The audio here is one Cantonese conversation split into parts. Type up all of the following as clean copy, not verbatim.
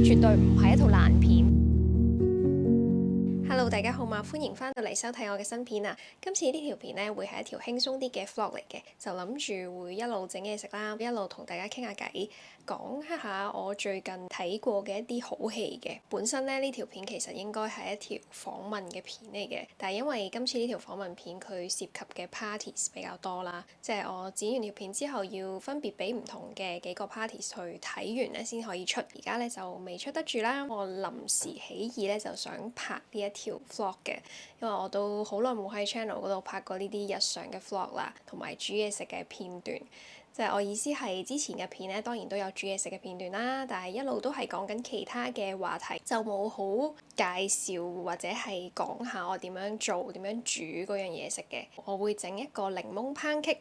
絕對唔係一套爛片。Hello， 大家好嘛，歡迎翻到嚟收睇我嘅新片啊！今次呢條片呢會係一條輕鬆啲嘅 vlog 嚟嘅，就諗住會一路整嘢食啦，一路同大家傾下偈，講一下我最近睇過嘅一啲好戲嘅。本身呢條片其實應該係一條訪問嘅片嚟嘅，但係因為今次呢條訪問片佢涉及嘅 parties 比較多啦，即係我剪完條片之後要分別俾唔同嘅幾個 parties 去睇完呢先可以出，而家呢就未出得住啦。我臨時起意呢就想拍呢一條 vlog 嘅，因為我都好耐冇喺 channel 嗰度拍過呢啲日常嘅 vlog 啦，同埋煮嘢食嘅片段。即係我意思係之前嘅片咧，當然都有煮嘢食嘅片段啦，但係一路都係講緊其他嘅話題，就冇好介紹或者係講下我點樣做、點樣煮嗰樣嘢食嘅。我會整一個檸檬班戟，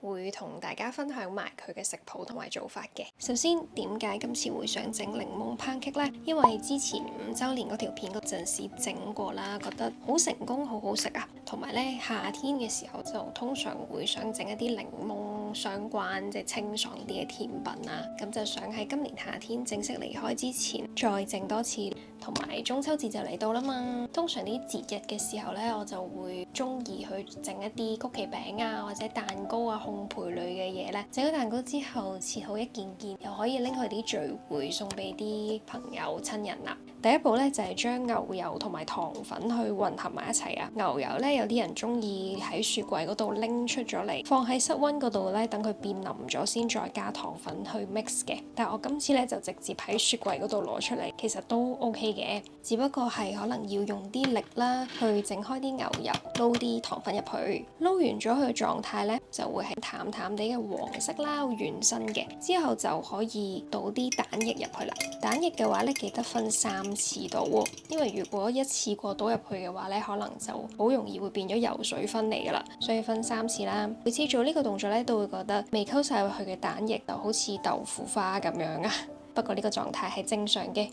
會同大家分享埋佢嘅食譜同埋做法嘅。首先點解今次會想整檸檬班戟呢？因為之前5週年嗰條片嗰陣時整過啦，覺得好成功，好好食啊！同埋咧夏天嘅時候就通常會想整一啲檸檬相關即係清爽啲嘅甜品啦，咁就想喺今年夏天正式離開之前再整多次。同埋中秋節就嚟到啦嘛，通常啲節日嘅時候咧，我就會中意去整一啲曲奇餅啊，或者蛋糕啊、烘焙類嘅嘢咧。整咗蛋糕之後切好一件件，又可以拎去啲聚會送俾啲朋友親人啦。第一步咧就係將牛油同埋糖粉去混合埋一齊啊。牛油咧有啲人中意喺雪櫃嗰度拎出咗嚟，放喺室溫嗰度咧，等佢變腍咗先再加糖粉去 mix 嘅。但係我今次咧就直接喺雪櫃嗰度攞出嚟，其實都 OK 嘅，只不過係可能要用啲力啦，去整開啲牛油，撈啲糖粉入去，撈完咗佢嘅狀態咧，就會係淡淡地嘅黃色啦，原身嘅。之後就可以倒啲蛋液入去啦。蛋液嘅話咧，記得分3次倒喎，因為如果一次過倒入去嘅話咧，可能就好容易會變咗油水分離噶啦，所以分3次啦。每次做呢個動作咧，都會覺得未溝晒入去嘅蛋液就好似豆腐花咁樣啊。不過呢個狀態係正常嘅。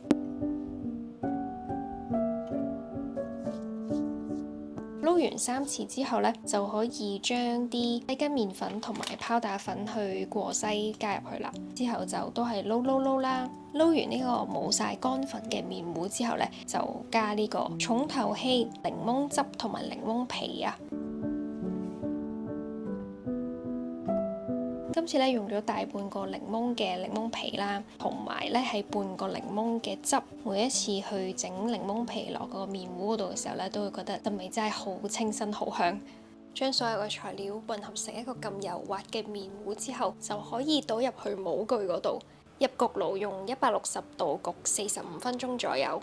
撈完3次之後咧，就可以將啲低筋麵粉同埋泡打粉去過篩加入去啦。之後就都係撈啦。撈完呢個冇晒乾粉嘅麵糊之後咧，就加呢個重頭戲檸檬汁同埋檸檬皮啊。今次咧用咗大半個檸檬嘅檸檬皮啦，同埋咧係半個檸檬嘅汁。每一次去整檸檬皮落個麵糊嗰度嘅時候咧，都會覺得陣味真係好清新好香。將所有嘅材料混合成一個咁柔滑嘅麵糊之後，就可以倒入去模具嗰度，入焗爐用160度焗45分鐘左右。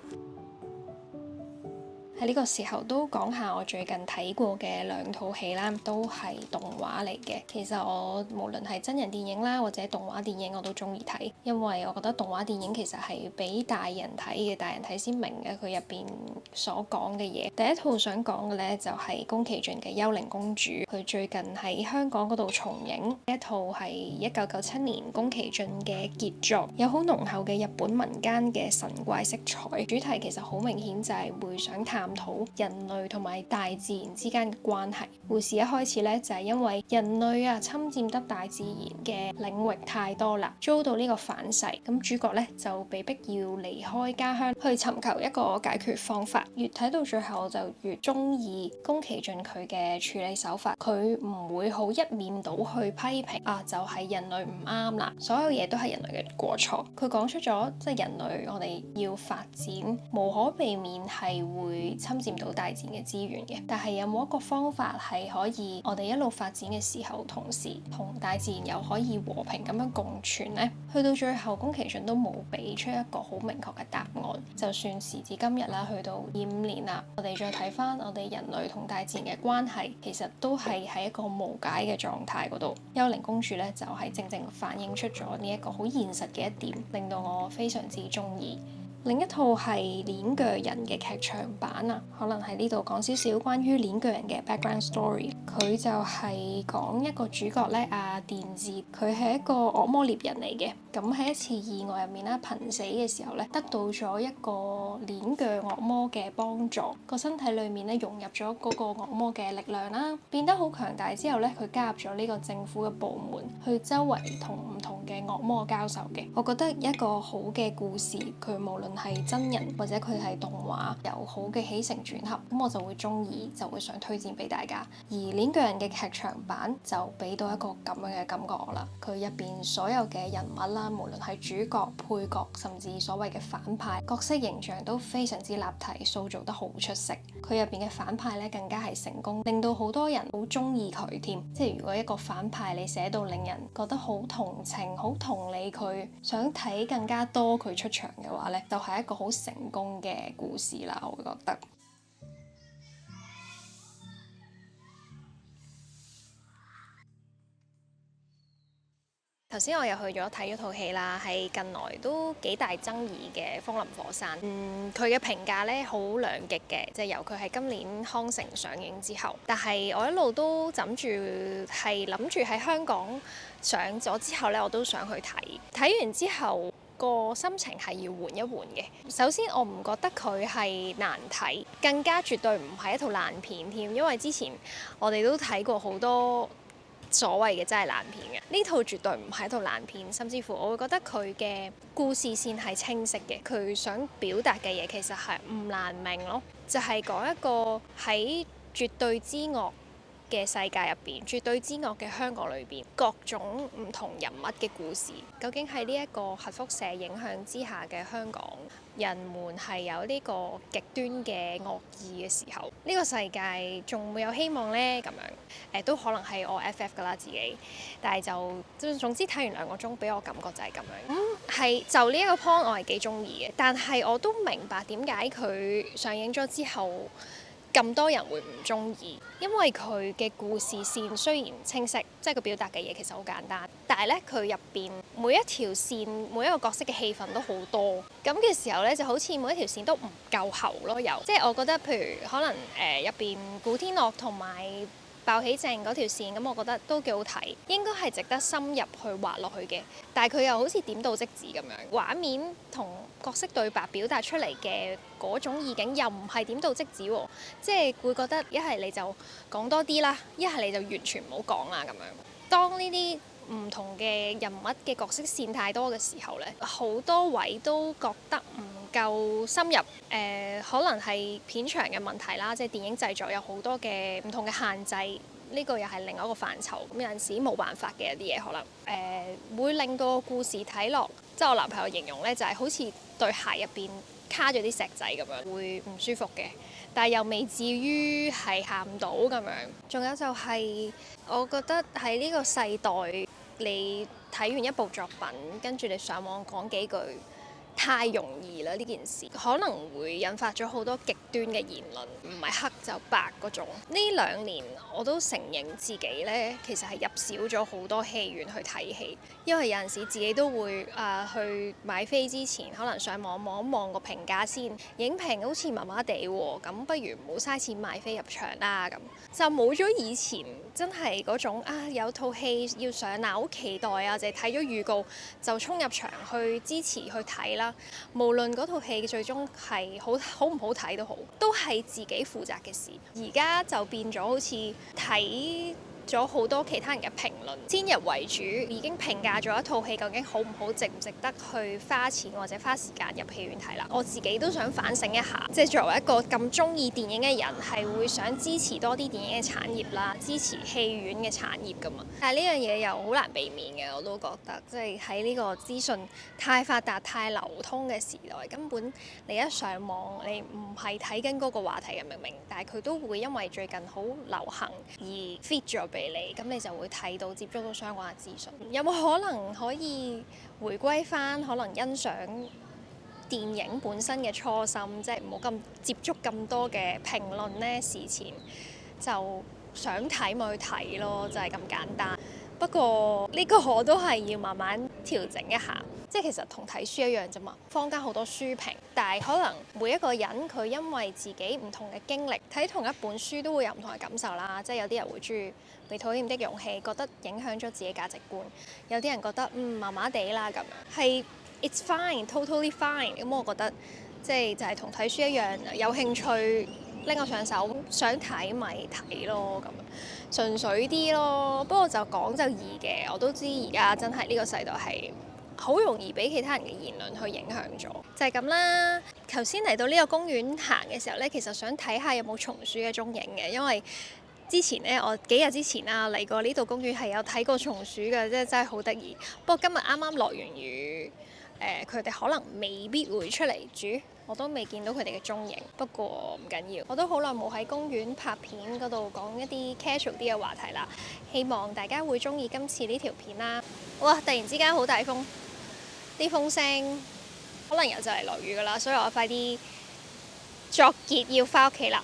喺呢個時候都講下我最近睇過嘅2套戲啦，都係動畫嚟嘅。其實我無論係真人電影啦，或者動畫電影我都中意睇，因為我覺得動畫電影其實係俾大人睇嘅，大人睇先明嘅佢入邊所講嘅嘢。第一套想講嘅呢，就係宮崎駿嘅《幽靈公主》，佢最近喺香港嗰度重映。呢一套係1997年宮崎駿嘅傑作，有好濃厚嘅日本民間嘅神怪色彩。主題其實好明顯就係會想探討人類同埋大自然之間嘅關係。故事一開始咧就係因為人類啊侵佔得大自然嘅領域太多啦，遭到呢個反噬，咁主角咧就被逼要離開家鄉去尋求一個解決方法。越睇到最後就越中意宮崎駿佢嘅處理手法，佢唔會好一面倒去批評啊，就係人類唔啱啦，所有嘢都係人類嘅過錯。佢講出咗即係人類我哋要發展，無可避免係會侵佔到大自然嘅資源嘅，但係有冇一個方法係可以我哋一路發展嘅時候，同時同大自然又可以和平咁樣共存呢？去到最後，宮崎駿都冇俾出一個好明確嘅答案。就算時至今日啦，去到25年啦，我哋再睇翻我哋人類同大自然嘅關係，其實都係喺一個無解嘅狀態嗰度。幽靈公主咧就係正正反映出咗呢一個好現實嘅一點，令到我非常之中意。另一套係鏈鋸人嘅劇場版啊，可能喺呢度講少少關於鏈鋸人嘅 background story。佢就係講一個主角咧，阿電治，佢係一個惡魔獵人嚟嘅。咁喺一次意外入面啦，瀕死嘅時候咧，得到咗一個鏈鋸惡魔嘅幫助，個身體裡面咧融入咗嗰個惡魔嘅力量啦，變得好強大之後咧，佢加入咗呢個政府嘅部門，去周圍同唔同嘅惡魔交手嘅。我覺得一個好嘅故事，佢無論係真人或者佢係動畫，有好嘅起承轉合，咁我就會中意，就會想推薦俾大家。而鏈鋸人嘅劇場版就俾到一個咁樣嘅感覺我啦。佢入邊所有嘅人物啦，無論係主角、配角，甚至所謂嘅反派，角色形象都非常之立體，塑造得好出色。佢入邊嘅反派咧更加係成功，令到好多人好中意佢添。即係如果一個反派你寫到令人覺得好同情、好同理佢，想睇更加多佢出場嘅話咧，就係一個好成功嘅故事啦，我會覺得。頭先我又去咗睇咗套戲啦，係近來都幾大爭議嘅《風林火山》。佢嘅評價咧好兩極嘅，即係由佢係今年康城上映之後，但係我一路都諗住喺香港上咗之後咧，我都想去睇。睇完之後個心情係要緩一緩嘅。首先我唔覺得佢係難睇，更加絕對唔係一套爛片添，因為之前我哋都睇過好多所謂嘅真係爛片嘅，呢套絕對唔係一套爛片，甚至乎我會覺得佢嘅故事線係清晰嘅，佢想表達嘅嘢其實係唔難明咯，就係講一個喺絕對之惡嘅世界入邊，絕對之惡嘅香港裏邊，各種唔同人物嘅故事，究竟喺呢一個核輻射影響之下嘅香港，人們係有呢個極端嘅惡意嘅時候，呢個世界仲會有希望呢？咁樣都可能係我 FF 㗎啦自己，但係就總之睇完2個鐘，俾我感覺就係咁樣。係就呢一個 point 我係幾中意嘅，但係我都明白點解佢上映咗之後咁多人會唔中意，因為佢嘅故事線雖然清晰，即係佢表達嘅嘢其實好簡單，但係咧佢入邊每一條線、每一個角色嘅戲份都好多，咁嘅時候咧就好似每一條線都唔夠喉咯，即係我覺得譬如可能入邊古天樂同埋鮑起靜嗰條線，咁我覺得都幾好睇，應該係值得深入去畫落去嘅。但係佢又好似點到即止咁樣，畫面同角色對白表達出嚟嘅嗰種意境又唔係點到即止喎，即係會覺得一係你就講多啲啦，一係你就完全唔好講啦咁樣。當呢啲唔同嘅人物嘅角色線太多嘅時候咧，好多位都覺得唔夠深入。可能係片長嘅問題啦，即係電影製作有好多嘅唔同嘅限制，呢個又係另外一個範疇。咁有陣時冇辦法嘅一啲嘢，可能會令到個故事睇落，即係我男朋友形容咧，就係好似對鞋入邊卡咗啲石仔咁樣，會唔舒服嘅。但係又未至於係喊到咁樣。仲有就係我覺得喺呢個世代，你睇完一部作品，跟住你上網講幾句，太容易啦！呢件事可能會引發咗好多極端嘅言論，唔係黑就白嗰種。呢2年我都承認自己咧，其實係入少咗好多戲院去睇戲，因為有陣時自己都會去買飛之前，可能上網望一望個評價先，影評好似麻麻地喎，咁不如唔好嘥錢買飛入場啦，咁就冇咗以前真係嗰種有套戲要上啦，好期待啊，就係睇咗預告就衝入場去支持去睇啦。無論嗰套戲最終係好唔好睇都好，都係自己負責嘅事。而家就變咗好似睇咗好多其他人嘅評論，先入為主，已經評價咗一套戲究竟好唔好，值唔值得去花錢或者花時間入戲院睇啦。我自己都想反省一下，即係作為一個咁中意電影嘅人，係會想支持多啲電影嘅產業啦，支持戲院嘅產業㗎嘛。但係呢樣嘢又好難避免嘅，我都覺得，即係喺呢個資訊太發達、太流通嘅時代，根本你一上網，你唔係睇緊嗰個話題嘅，明，但係佢都會因為最近好流行而 feed 咗俾你，咁你就會睇到接觸到相關嘅資訊。有冇可能可以回歸返可能欣賞電影本身嘅初心，即係唔好咁接觸咁多嘅評論呢？事前就想睇咪去睇咯，就係咁簡單。不過呢個我都係要慢慢調整一下，即係其實同睇書一樣啫嘛。坊間好多書評，但係可能每一個人佢因為自己唔同嘅經歷，睇同一本書都會有唔同嘅感受啦。即係有啲人會中意《被討厭的勇氣》，覺得影響咗自己價值觀；有啲人覺得麻麻地啦咁樣，係 it's fine，totally fine。咁我覺得即係就係同睇書一樣，有興趣拎我上手，想睇咪睇咯，咁樣純粹啲咯。不過就講就易嘅，我都知而家真係呢個世代係好容易俾其他人嘅言論去影響咗，就係咁啦。頭先嚟到呢個公園行嘅時候呢，其實想睇下有冇松鼠嘅蹤影嘅，因為之前呢，我幾日之前啊嚟過呢度公園係有睇過松鼠嘅，真係好得意。不過今日啱啱落完雨，佢哋可能未必會出嚟住，我都未見到佢哋嘅蹤影。不過唔緊要，我都好耐冇喺公園拍片嗰度講一啲 casual 啲嘅話題啦。希望大家會中意今次呢條片啦。哇！突然之間好大風，啲風聲可能又就嚟落雨噶啦，所以我快啲作結要翻屋企啦。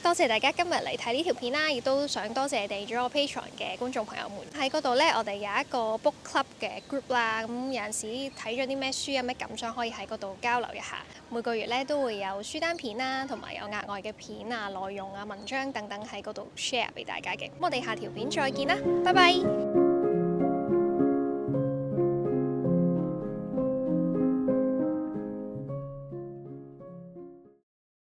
多謝大家今日嚟睇呢條片啦，亦都想多謝訂咗我 Patreon 嘅觀眾朋友們。喺嗰度呢，我哋有一個 book club 嘅 group 啦，咁有陣時睇咗啲咩書，有咩感想可以喺嗰度交流一下。每個月呢都會有書單片啦，同埋有額外嘅片啊、內容啊、文章等等喺嗰度 share 俾大家嘅。咁我哋下條片再見啦，拜拜。